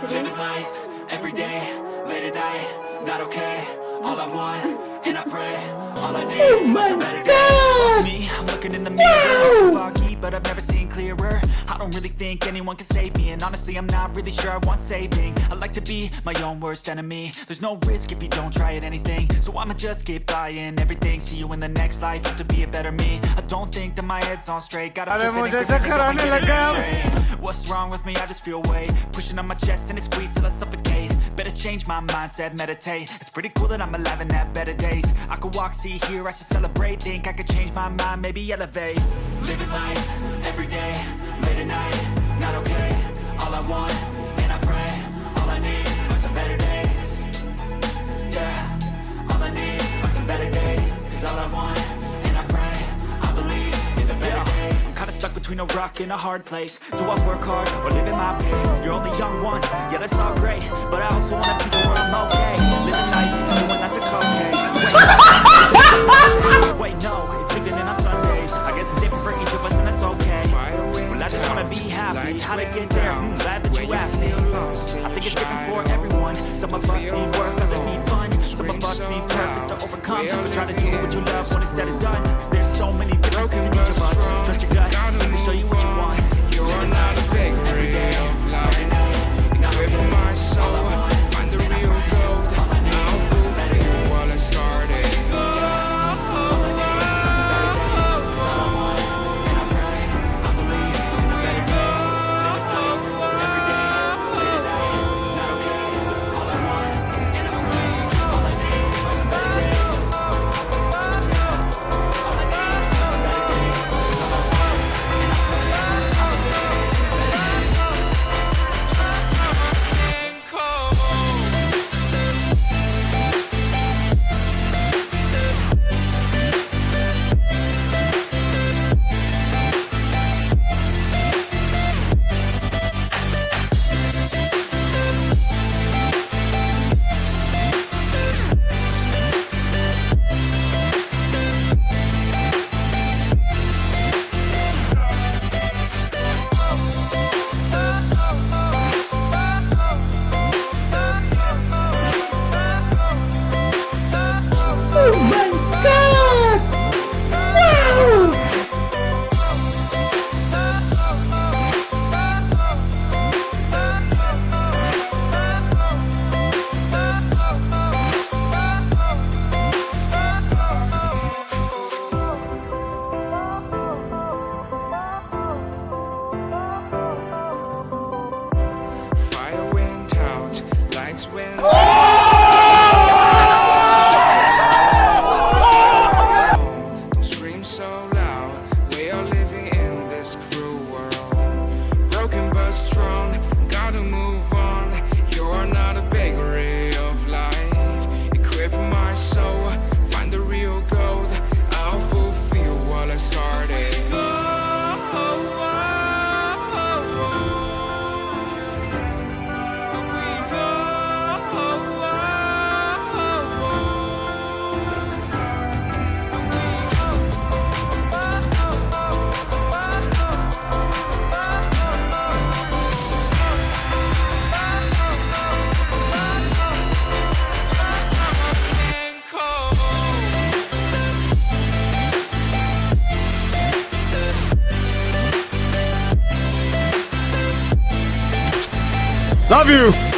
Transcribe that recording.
today? Living life, every day, late at night, not okay. All I want, and I pray, all I need is a better day. Fuck me, I'm looking in the mirror, foggy, but I've never seen clearer. I don't really think anyone can save me, and honestly I'm not really sure I want saving. I like to be my own worst enemy. There's no risk if you don't try at anything, so I'ma just keep buying everything. See you in the next life, have to be a better me. I don't think that my head's on straight. Gotta flip it and grip it and go and get it straight. What's wrong with me? I just feel weight pushing on my chest and it squeezes till I suffocate. Better change my mindset, meditate. It's pretty cool that I'm alive and have better days. I could walk, see, hear, I should celebrate. Think I could change my mind, maybe elevate. Living life, every day, late at night, not okay. All I want, and I pray, all I need are some better days. Yeah, all I need are some better days. Cause all I want, and I pray, I believe in the better days. I'm kinda stuck between a rock and a hard place. Do I work hard or live at my pace? You're only young once, yeah that's all great, but I also want a future where I'm okay. Living life, doing lots of cocaine. Wait, no, it's sleeping in on Sundays. I guess it's different for each of us and that's okay. Well, I just wanna be happy. How to get there? Glad that you asked me. I think it's different for everyone. Some of us need work, others need fun. Some of us need purpose to overcome. But try to do what you love when it's said and done. Cause there's so many differences in each of us. Trust your gut, let me show you what you want. You're not a bakery of love. Equip my soul, find the real gold. I'll fulfill what I started. Fire went out, lights went Don't scream so loud, we are living in this cruel world. Broken but strong, gotta move on. You're not a bakery of life. Equip my soul, find the real gold. I'll fulfill what I started. Love you!